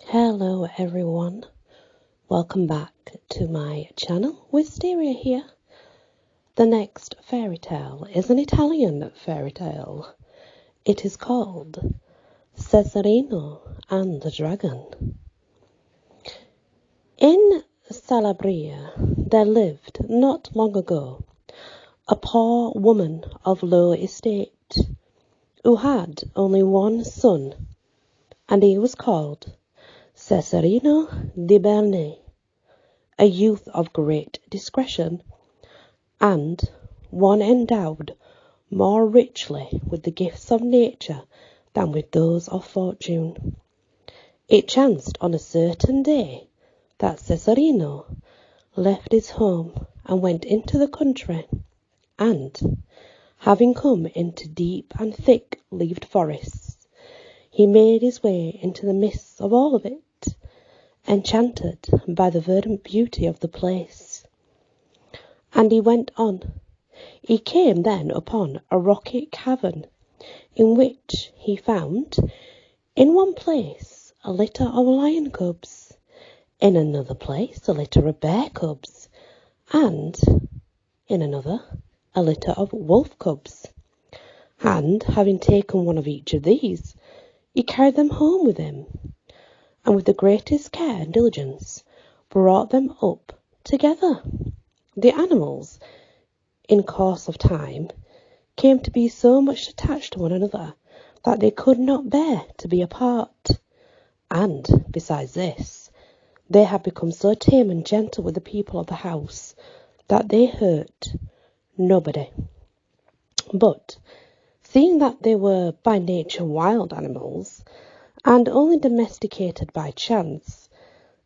Hello everyone, welcome back to my channel. Wisteria here. The next fairy tale is an Italian fairy tale. It is called Cesarano and the Dragon. In Calabria there lived not long ago a poor woman of low estate who had only one son, and he was called Cesarano di Berne, a youth of great discretion, and one endowed more richly with the gifts of nature than with those of fortune. It chanced on a certain day that Cesarino left his home and went into the country, and, having come into deep and thick-leaved forests, he made his way into the midst of all of it, enchanted by the verdant beauty of the place. And he went on. He came then upon a rocky cavern, in which he found, in one place, a litter of lion cubs, in another place a litter of bear cubs, and in another a litter of wolf cubs. And having taken one of each of these, he carried them home with him, and with the greatest care and diligence brought them up together. The animals, in course of time, came to be so much attached to one another that they could not bear to be apart, and, besides this, they had become so tame and gentle with the people of the house that they hurt nobody. But, seeing that they were by nature wild animals, and only domesticated by chance,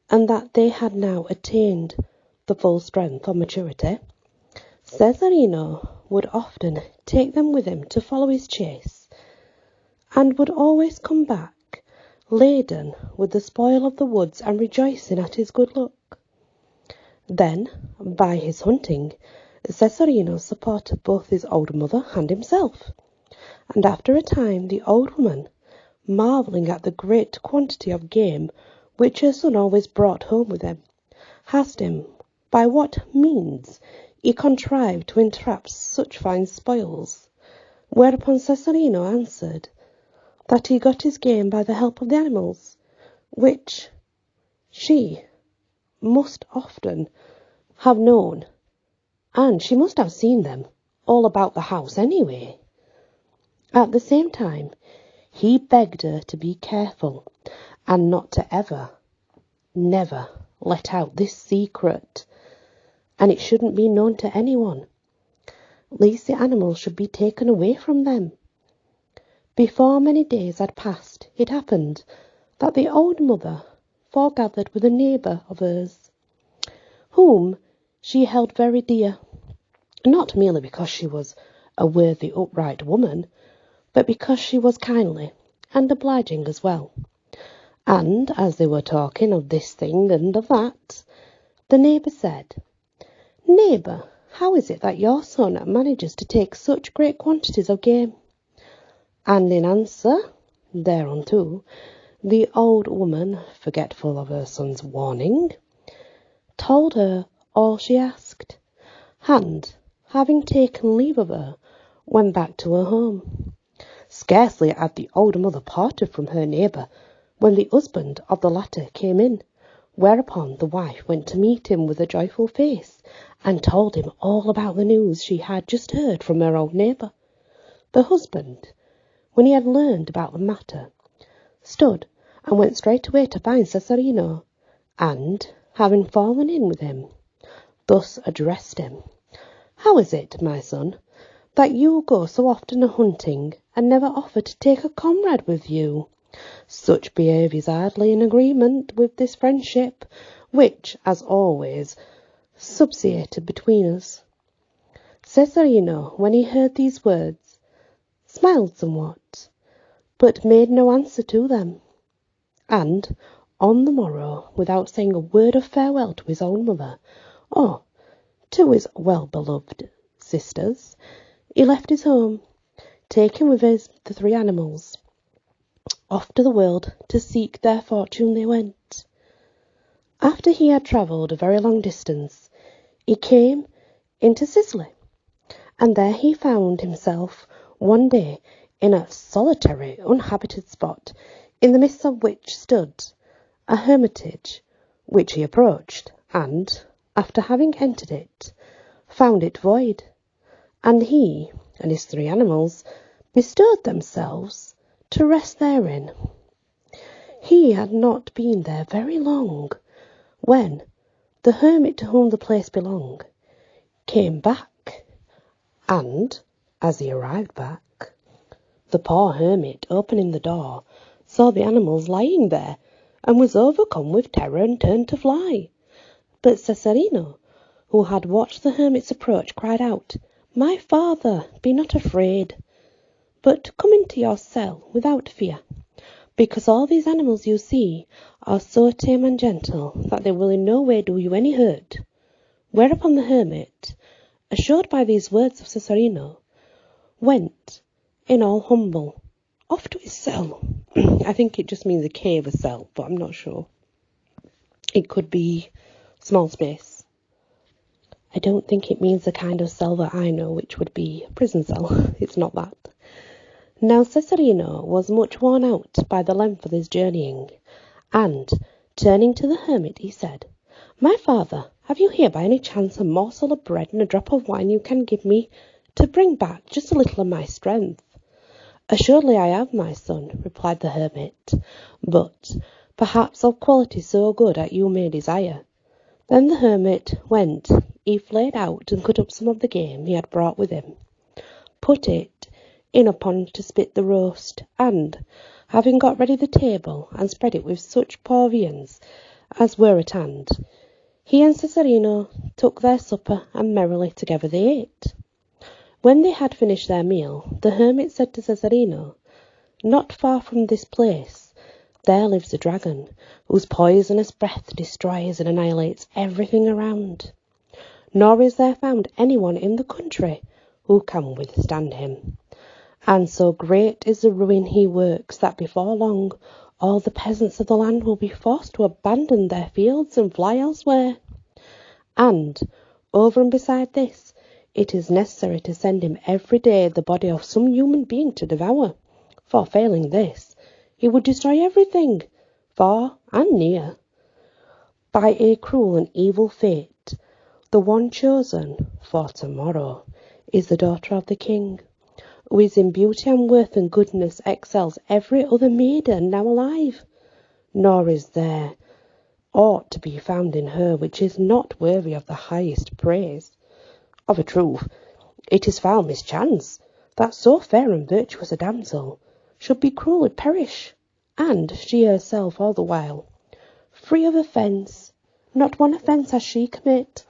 and that they had now attained the full strength of maturity, Cesarino would often take them with him to follow his chase, and would always come back laden with the spoil of the woods and rejoicing at his good luck. Then, by his hunting, Cesarino supported both his old mother and himself, and after a time the old woman, marvelling at the great quantity of game which her son always brought home with him, asked him by what means he contrived to entrap such fine spoils, whereupon Cesarino answered that he got his game by the help of the animals, which she must often have known, and she must have seen them all about the house anyway. At the same time, he begged her to be careful and not to never let out this secret, and it shouldn't be known to anyone, lest the animals should be taken away from them. Before many days had passed, it happened that the old mother foregathered with a neighbour of hers, whom she held very dear, not merely because she was a worthy, upright woman, but because she was kindly and obliging as well. And as they were talking of this thing and of that, the neighbour said, "Neighbour, how is it that your son manages to take such great quantities of game?" And in answer thereunto, the old woman, forgetful of her son's warning, told her all she asked, and, having taken leave of her, went back to her home. Scarcely had the old mother parted from her neighbour when the husband of the latter came in, whereupon the wife went to meet him with a joyful face, and told him all about the news she had just heard from her old neighbour. The husband, when he had learned about the matter, stood and went straight away to find Cesarino, and, having fallen in with him, thus addressed him: "How is it, my son, that you go so often a-hunting, and never offer to take a comrade with you? Such behaviour is hardly in agreement with this friendship, which, as always, subsisted between us." Cesarino, when he heard these words, smiled somewhat, but made no answer to them, and, on the morrow, without saying a word of farewell to his own mother, or to his well-beloved sisters, he left his home, taking with him the 3 animals, Off to the world to seek their fortune they went. After he had travelled a very long distance, he came into Sicily, and there he found himself one day in a solitary, uninhabited spot, in the midst of which stood a hermitage, which he approached, and, after having entered it, found it void, and he and his 3 animals bestowed themselves to rest therein. He had not been there very long, when the hermit to whom the place belonged came back, and, as he arrived back, the poor hermit, opening the door, saw the animals lying there, and was overcome with terror and turned to fly. But Cesarano, who had watched the hermit's approach, cried out, "My father, be not afraid, but come into your cell without fear, because all these animals you see are so tame and gentle that they will in no way do you any hurt." Whereupon the hermit, assured by these words of Cesarano, went, in all humble, off to his cell. I think it just means a cave, a cell, but I'm not sure. It could be small space. I don't think it means the kind of cell that I know, which would be a prison cell. It's not that. Now Cesarano was much worn out by the length of his journeying, and, turning to the hermit, he said, "My father, have you here by any chance a morsel of bread and a drop of wine you can give me to bring back just a little of my strength?" "Assuredly I have, my son," replied the hermit, "but perhaps of quality so good as you may desire." Then the hermit went, he flayed out and cut up some of the game he had brought with him, put it in upon to spit the roast, and, having got ready the table and spread it with such poor viands as were at hand, he and Cesarano took their supper, and merrily together they ate. When they had finished their meal, the hermit said to Cesarano, "Not far from this place there lives a dragon, whose poisonous breath destroys and annihilates everything around, nor is there found anyone in the country who can withstand him. And so great is the ruin he works that before long all the peasants of the land will be forced to abandon their fields and fly elsewhere. And, over and beside this, it is necessary to send him every day the body of some human being to devour, for failing this, he would destroy everything, far and near. By a cruel and evil fate, the one chosen for tomorrow is the daughter of the king, who is in beauty and worth and goodness excels every other maiden now alive, nor is there aught to be found in her which is not worthy of the highest praise. Of a truth, it is foul mischance that so fair and virtuous a damsel should be cruelly perish, and she herself all the while free of offence. Not one offence has she commit."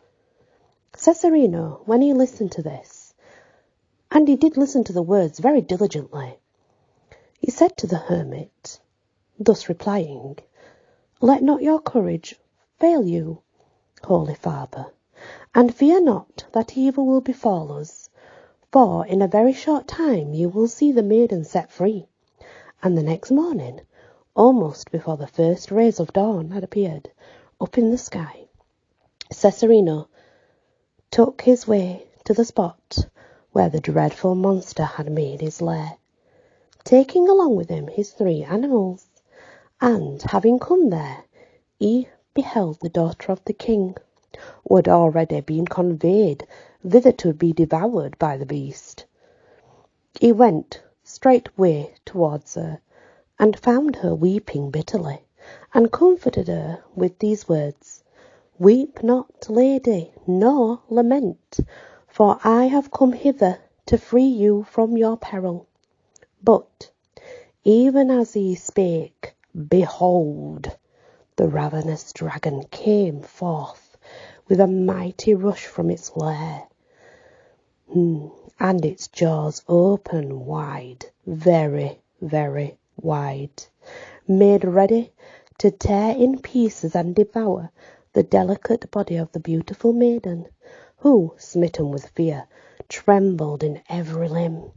Cesarano, when he listened to this, and he did listen to the words very diligently, he said to the hermit, thus replying, "Let not your courage fail you, holy father, and fear not that evil will befall us, for in a very short time you will see the maiden set free." And the next morning, almost before the first rays of dawn had appeared up in the sky, Cesarano took his way to the spot where the dreadful monster had made his lair, taking along with him his 3 animals, and, having come there, he beheld the daughter of the king, who had already been conveyed thither to be devoured by the beast. He went straightway towards her, and found her weeping bitterly, and comforted her with these words, "Weep not, lady, nor lament, for I have come hither to free you from your peril." But, even as he spake, behold, the ravenous dragon came forth with a mighty rush from its lair, and its jaws open wide, very, very wide, made ready to tear in pieces and devour the delicate body of the beautiful maiden, who, smitten with fear, trembled in every limb.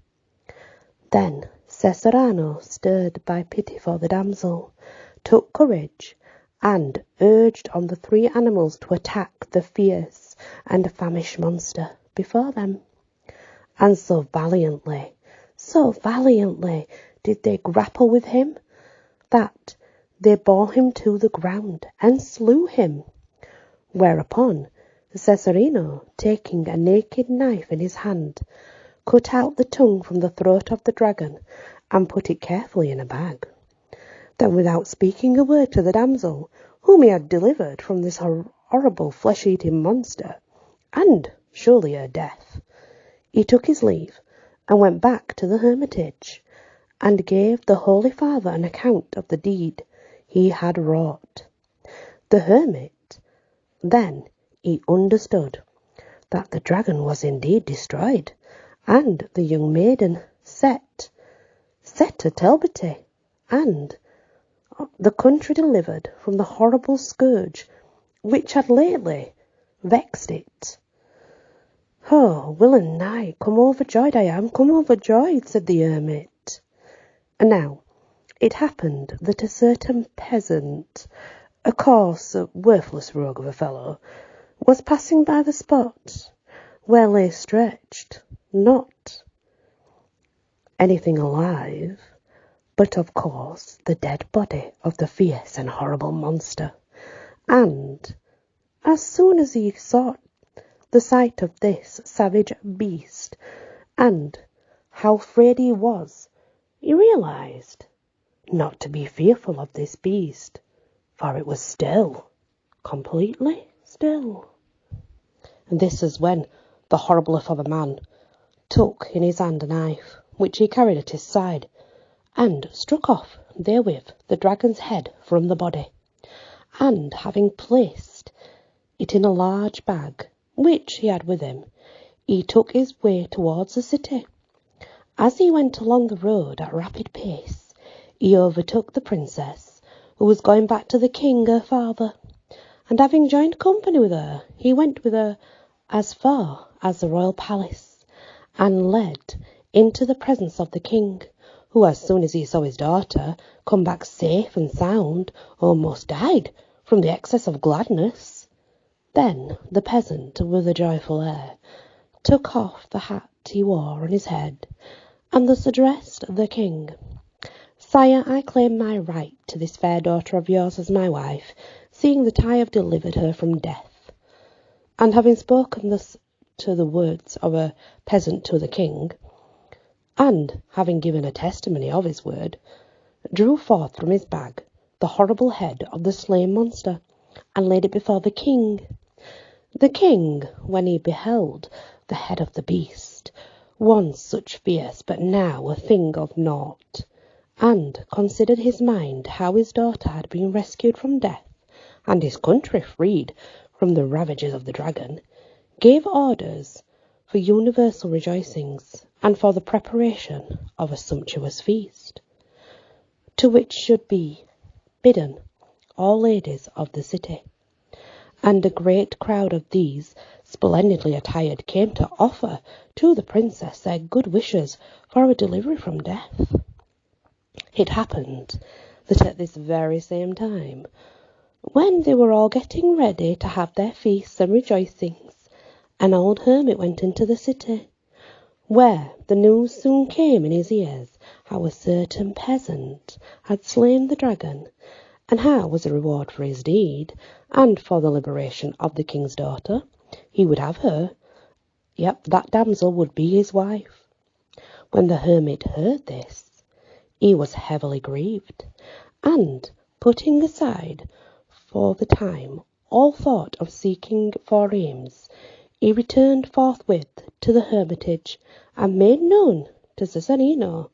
Then Cesarano, stirred by pity for the damsel, took courage and urged on the three animals to attack the fierce and famished monster before them. And so valiantly did they grapple with him, that they bore him to the ground and slew him. Whereupon Cesarino, taking a naked knife in his hand, cut out the tongue from the throat of the dragon and put it carefully in a bag. Then, without speaking a word to the damsel, whom he had delivered from this horrible flesh-eating monster, and surely her death, he took his leave and went back to the hermitage, and gave the Holy Father an account of the deed he had wrought. The hermit, then he understood that the dragon was indeed destroyed, and the young maiden set to Talbotty, and the country delivered from the horrible scourge which had lately vexed it. "Oh, will and night, come overjoyed I am, come overjoyed," said the hermit. And now it happened that a certain peasant, a coarse, worthless rogue of a fellow, was passing by the spot where lay stretched, not anything alive, but of course the dead body of the fierce and horrible monster. And as soon as he saw the sight of this savage beast, and how afraid he was, he realized not to be fearful of this beast, for it was still, completely still. And this is when the horrible of a man took in his hand a knife, which he carried at his side, and struck off therewith the dragon's head from the body, and having placed it in a large bag which he had with him, he took his way towards the city. As he went along the road at rapid pace, he overtook the princess, who was going back to the king her father, and having joined company with her, he went with her as far as the royal palace, and led into the presence of the king, who, as soon as he saw his daughter come back safe and sound, almost died from the excess of gladness. Then the peasant, with a joyful air, took off the hat he wore on his head, and thus addressed the king: "Sire, I claim my right to this fair daughter of yours as my wife, seeing that I have delivered her from death." And having spoken thus to the words of a peasant to the king, and having given a testimony of his word, drew forth from his bag the horrible head of the slain monster, and laid it before the king. The king, when he beheld the head of the beast, once such fierce, but now a thing of naught, and considered his mind how his daughter had been rescued from death, and his country freed from the ravages of the dragon, gave orders for universal rejoicings, and for the preparation of a sumptuous feast, to which should be bidden all ladies of the city. And a great crowd of these, splendidly attired, came to offer to the princess their good wishes for her delivery from death. It happened that at this very same time, when they were all getting ready to have their feasts and rejoicings, an old hermit went into the city, where the news soon came in his ears how a certain peasant had slain the dragon, and how, as a reward for his deed, and for the liberation of the king's daughter, he would have her. That damsel would be his wife. When the hermit heard this, he was heavily grieved, and, putting aside for the time all thought of seeking for alms, he returned forthwith to the hermitage, and made known to Cesarino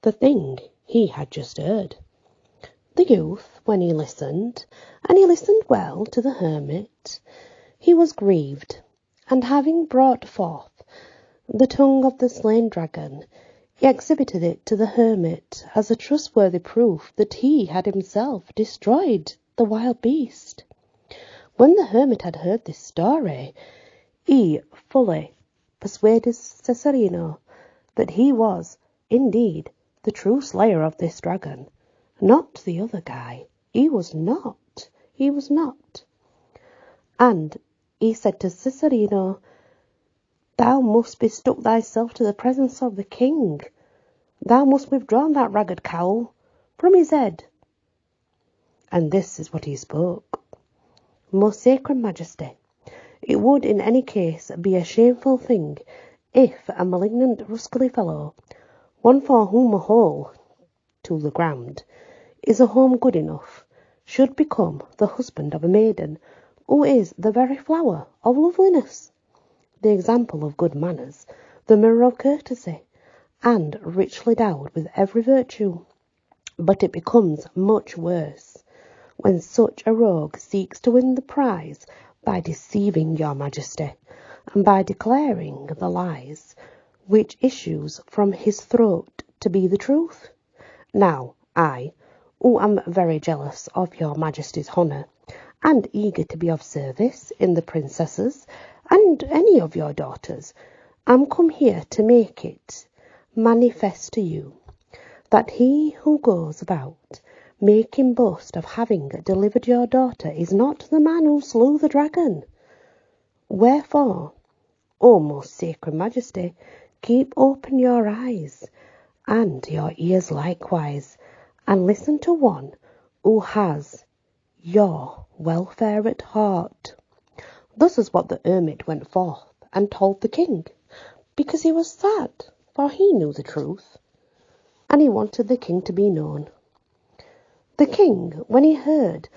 the thing he had just heard. The youth, when he listened, and he listened well to the hermit, he was grieved, and having brought forth the tongue of the slain dragon, he exhibited it to the hermit as a trustworthy proof that he had himself destroyed the wild beast. When the hermit had heard this story, he fully persuaded Cesarino that he was indeed the true slayer of this dragon, not the other guy. He was not. And he said to Cesarano, "Thou must bestook thyself to the presence of the king. Thou must withdraw that ragged cowl from his head." And this is what he spoke. "Most sacred Majesty, it would in any case be a shameful thing if a malignant rascally fellow, one for whom a hole to the ground is a home good enough, should become the husband of a maiden who is the very flower of loveliness, the example of good manners, the mirror of courtesy, and richly endowed with every virtue. But it becomes much worse when such a rogue seeks to win the prize by deceiving your Majesty, and by declaring the lies which issues from his throat to be the truth. Now, I, who am very jealous of your Majesty's honour, and eager to be of service in the princesses and any of your daughters, am come here to make it manifest to you that he who goes about making boast of having delivered your daughter is not the man who slew the dragon. Wherefore, O most sacred Majesty, keep open your eyes and your ears likewise, and listen to one who has your welfare at heart." Thus is what the hermit went forth and told the king, because he was sad, for he knew the truth, and he wanted the king to be known. The king, when he heard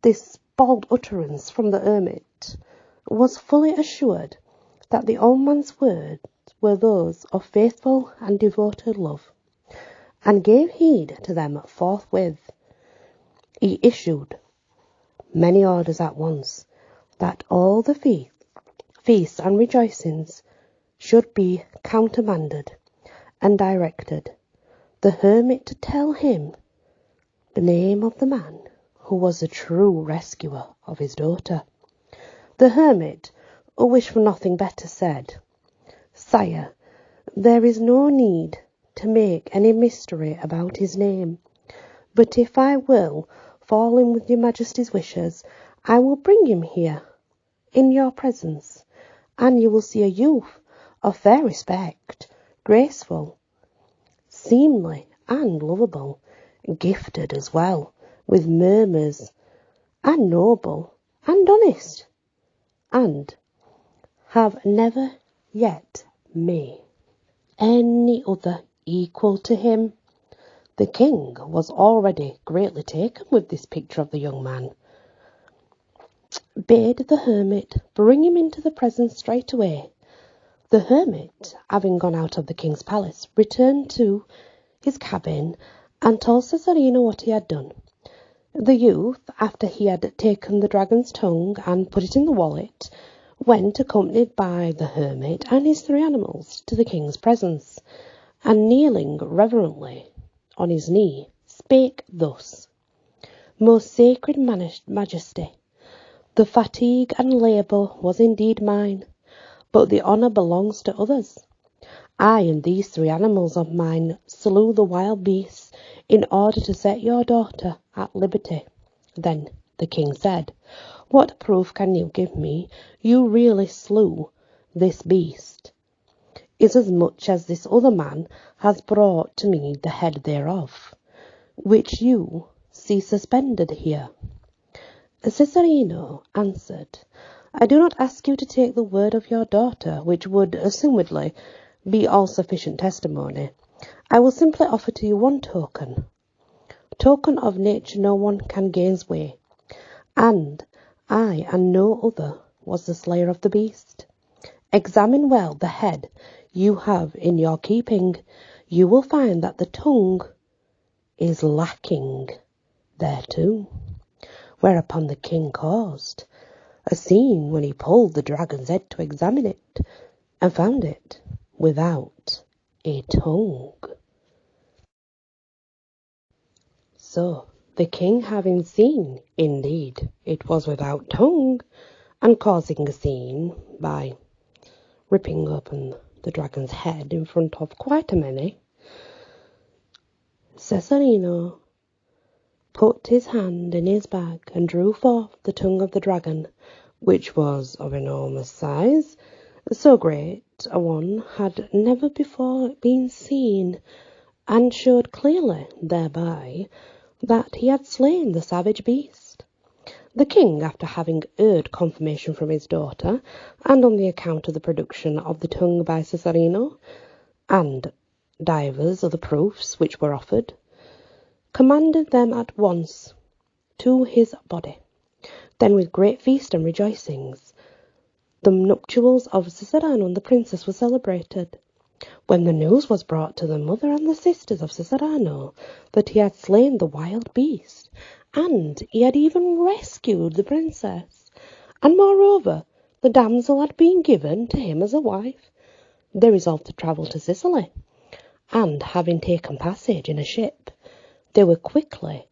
this bold utterance from the hermit, was fully assured that the old man's words were those of faithful and devoted love, and gave heed to them forthwith. He issued many orders at once, that all the feasts and rejoicings should be countermanded and directed, the hermit to tell him the name of the man who was the true rescuer of his daughter. The hermit, who wished for nothing better, said, "Sire, there is no need to make any mystery about his name, but if I will fall in with your Majesty's wishes, I will bring him here in your presence, and you will see a youth of fair respect, graceful, seemly, and lovable, gifted as well with murmurs, and noble, and honest, and have never yet me any other equal to him." The king was already greatly taken with this picture of the young man, bade the hermit bring him into the presence straightway. The hermit, having gone out of the king's palace, returned to his cabin and told Cesarano what he had done. The youth, after he had taken the dragon's tongue and put it in the wallet, went accompanied by the hermit and his 3 animals to the king's presence, and kneeling reverently on his knee, spake thus: "Most sacred Majesty, the fatigue and labour was indeed mine, but the honour belongs to others. I and these 3 animals of mine slew the wild beasts in order to set your daughter at liberty." Then the king said, "What proof can you give me you really slew this beast, inasmuch as this other man has brought to me the head thereof, which you see suspended here?" Cesarano answered, "I do not ask you to take the word of your daughter, which would assumedly be all sufficient testimony. I will simply offer to you one token of nature no one can gainsay, and I and no other was the slayer of the beast. Examine well the head you have in your keeping. You will find that the tongue is lacking thereto." Whereupon the king caused a scene when he pulled the dragon's head to examine it, and found it without a tongue. So the king, having seen, indeed, it was without tongue, and causing a scene by ripping open the dragon's head in front of quite a many, Cesarino put his hand in his bag and drew forth the tongue of the dragon, which was of enormous size. So great a one had never before been seen, and showed clearly thereby that he had slain the savage beast. The king, after having heard confirmation from his daughter, and on the account of the production of the tongue by Cesarino, and divers other proofs which were offered, commanded them at once to his body. Then with great feast and rejoicings, the nuptials of Cesarano and the princess were celebrated. When the news was brought to the mother and the sisters of Cesarano that he had slain the wild beast, and he had even rescued the princess, and moreover the damsel had been given to him as a wife, they resolved to travel to Sicily, and having taken passage in a ship, they were quickly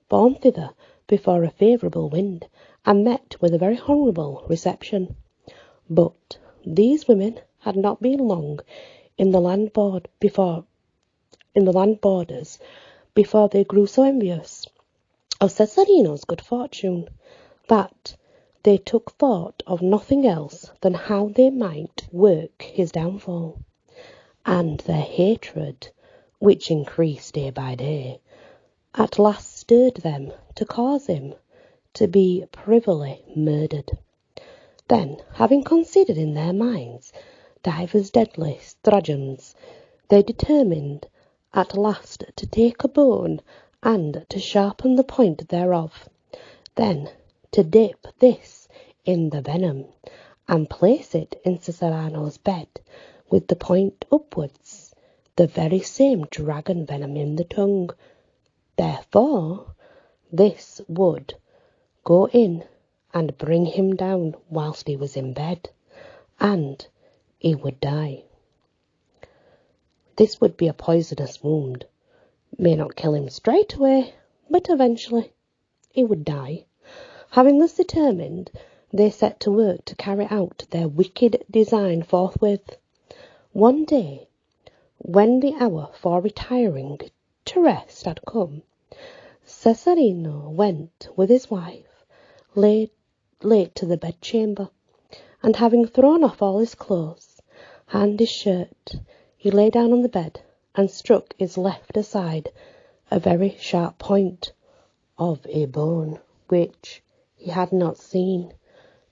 borne thither before a favourable wind, and met with a very honourable reception. But these women had not been long in the land borders before they grew so envious of Cesarino's good fortune that they took thought of nothing else than how they might work his downfall, and their hatred, which increased day by day, at last stirred them to cause him to be privily murdered. Then, having considered in their minds divers deadly stratagems, they determined at last to take a bone and to sharpen the point thereof, then to dip this in the venom, and place it in Cesarano's bed with the point upwards, the very same dragon venom in the tongue. Therefore, this would go in and bring him down whilst he was in bed, and he would die. This would be a poisonous wound, may not kill him straight away, but eventually he would die. Having thus determined, they set to work to carry out their wicked design forthwith. One day, when the hour for retiring to rest had come, Cesarino went with his wife late to the bedchamber, and having thrown off all his clothes and his shirt, he lay down on the bed and struck his left aside a very sharp point of a bone, which he had not seen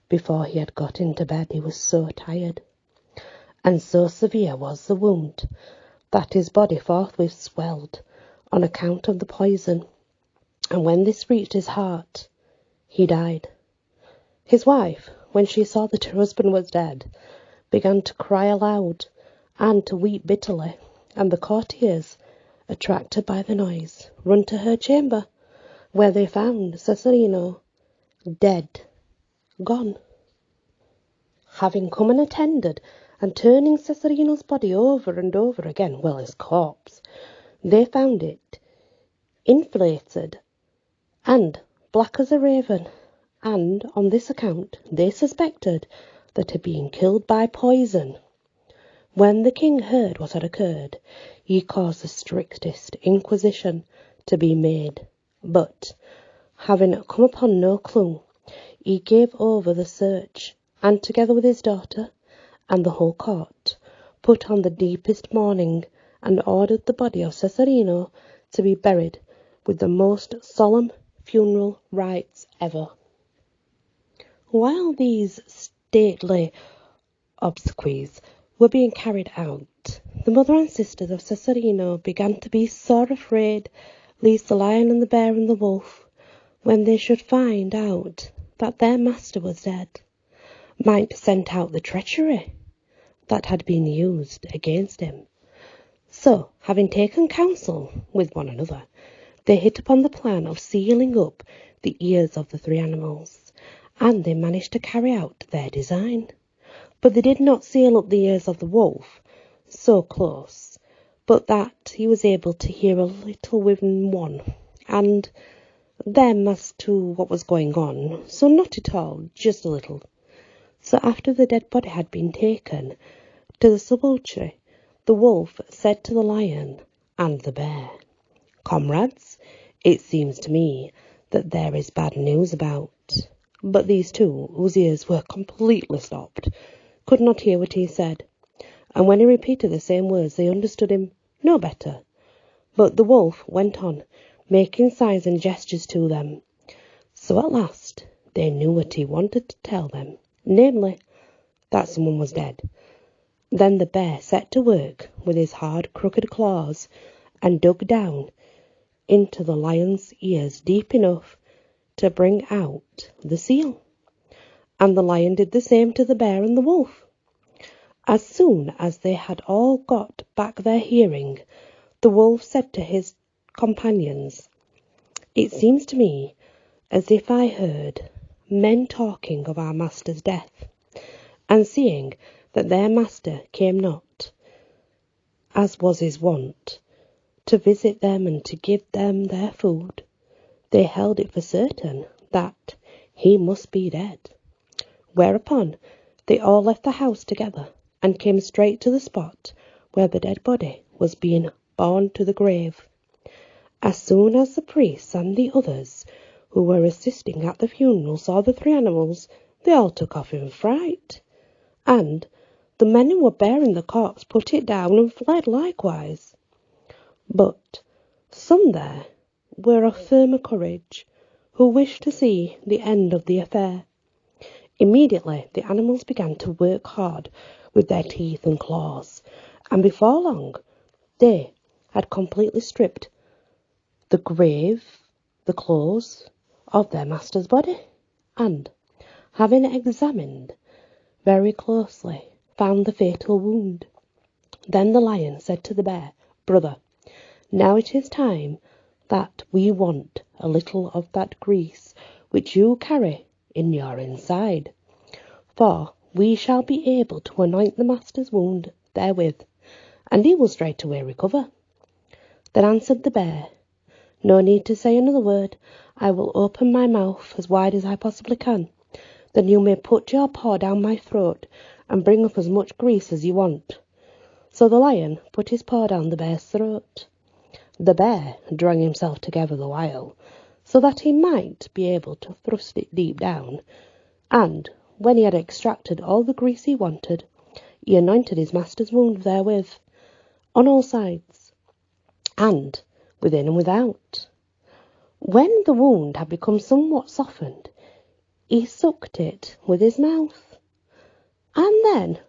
before he had got into bed. He was so tired, and so severe was the wound that his body forthwith swelled on account of the poison, and when this reached his heart, he died. His wife, when she saw that her husband was dead, began to cry aloud and to weep bitterly, and the courtiers, attracted by the noise, run to her chamber, where they found Cesarino dead, gone. Having come and attended, and turning Cesarino's body over and over again, well, his corpse, they found it inflated and black as a raven, and on this account they suspected that he had been killed by poison. When the king heard what had occurred, he caused the strictest inquisition to be made, but, having come upon no clue, he gave over the search, and together with his daughter and the whole court, put on the deepest mourning, and ordered the body of Cesarino to be buried with the most solemn funeral rites ever. While these stately obsequies were being carried out, the mother and sisters of Cesarino began to be sore afraid lest the lion and the bear and the wolf, when they should find out that their master was dead, might scent out the treachery that had been used against him. So, having taken counsel with one another, they hit upon the plan of sealing up the ears of the three animals, and they managed to carry out their design. But they did not seal up the ears of the wolf so close, but that he was able to hear a little within one, and them as to what was going on, so not at all, just a little. So after the dead body had been taken to the sepulchre, the wolf said to the lion and the bear, Comrades, it seems to me that there is bad news about. But these two, whose ears were completely stopped, could not hear what he said, and when he repeated the same words they understood him no better. But the wolf went on, making signs and gestures to them. So at last they knew what he wanted to tell them, namely, that someone was dead. Then the bear set to work with his hard, crooked claws and dug down into the lion's ears deep enough to bring out the seal. And the lion did the same to the bear and the wolf. As soon as they had all got back their hearing, the wolf said to his companions, "It seems to me as if I heard men talking of our master's death, and seeing that their master came not, as was his wont, to visit them and to give them their food, they held it for certain that he must be dead. Whereupon they all left the house together and came straight to the spot where the dead body was being borne to the grave. As soon as the priests and the others who were assisting at the funeral saw the three animals, they all took off in fright, and the men who were bearing the corpse put it down and fled likewise. But some there were of firmer courage, who wished to see the end of the affair. Immediately the animals began to work hard with their teeth and claws, and before long they had completely stripped the clothes of their master's body, and, having examined very closely, found the fatal wound. Then the lion said to the bear, "Brother, now it is time that we want a little of that grease which you carry in your inside, for we shall be able to anoint the master's wound therewith, and he will straightway recover." Then answered the bear, "No need to say another word. I will open my mouth as wide as I possibly can. Then you may put your paw down my throat and bring up as much grease as you want." So the lion put his paw down the bear's throat. The bear drawing himself together the while, so that he might be able to thrust it deep down, and when he had extracted all the grease he wanted, he anointed his master's wound therewith, on all sides, and within and without. When the wound had become somewhat softened, he sucked it with his mouth, and then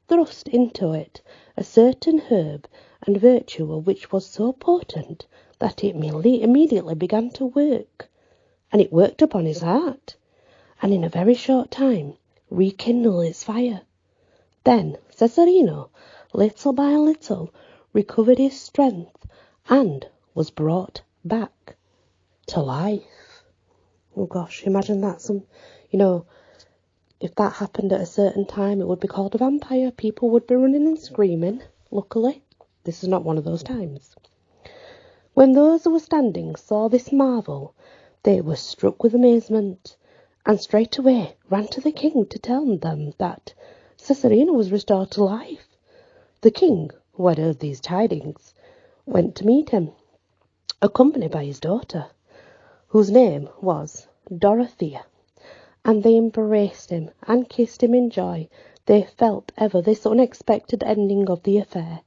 thrust into it a certain herb and virtue which was so potent that it immediately began to work, and it worked upon his heart, and in a very short time rekindled its fire. Then Cesarano, little by little, recovered his strength and was brought back to life. Oh gosh, imagine that. If that happened at a certain time, it would be called a vampire. People would be running and screaming. Luckily, this is not one of those times. When those who were standing saw this marvel, they were struck with amazement, and straightway ran to the king to tell them that Cesarano was restored to life. The king, who had heard these tidings, went to meet him, accompanied by his daughter, whose name was Dorothea, and they embraced him and kissed him in joy. They felt ever this unexpected ending of the affair,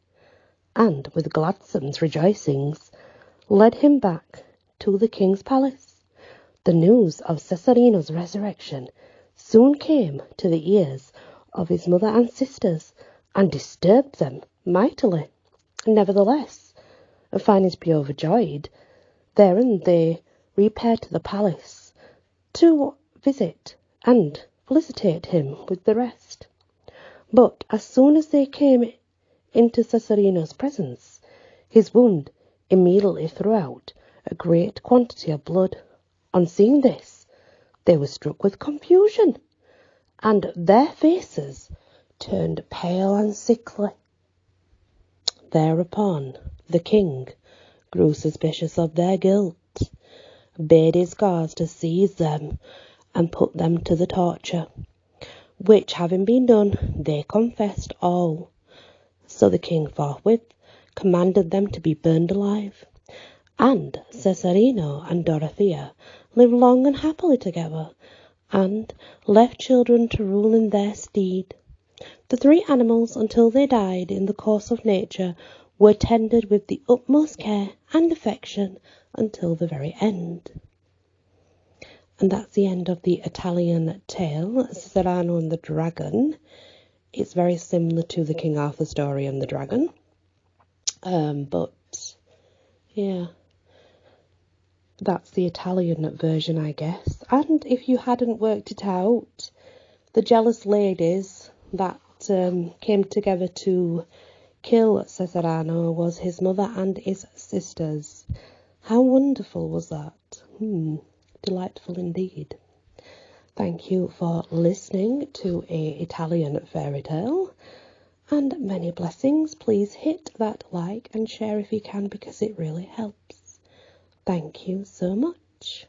and with gladsome rejoicings led him back to the king's palace. The news of Cesarano's resurrection soon came to the ears of his mother and sisters, and disturbed them mightily. Nevertheless, finding to be overjoyed, therein they repaired to the palace to visit and felicitate him with the rest. But as soon as they came into Cesarano's presence, his wound immediately threw out a great quantity of blood. On seeing this, they were struck with confusion, and their faces turned pale and sickly. Thereupon the king grew suspicious of their guilt, bade his guards to seize them and put them to the torture, which having been done, they confessed all. So the king forthwith commanded them to be burned alive, And Cesarino and Dorothea lived long and happily together, and left children to rule in their stead. The three animals, until they died in the course of nature, were tended with the utmost care and affection until the very end. And that's the end of the Italian tale, Cesarano and the Dragon. It's very similar to the King Arthur story and the dragon. But, yeah, that's the Italian version, I guess. And if you hadn't worked it out, the jealous ladies that came together to kill Cesarano was his mother and his sisters. How wonderful was that? Delightful indeed. Thank you for listening to a Italian fairy tale, and many blessings. Please hit that like and share if you can, because it really helps. Thank you so much.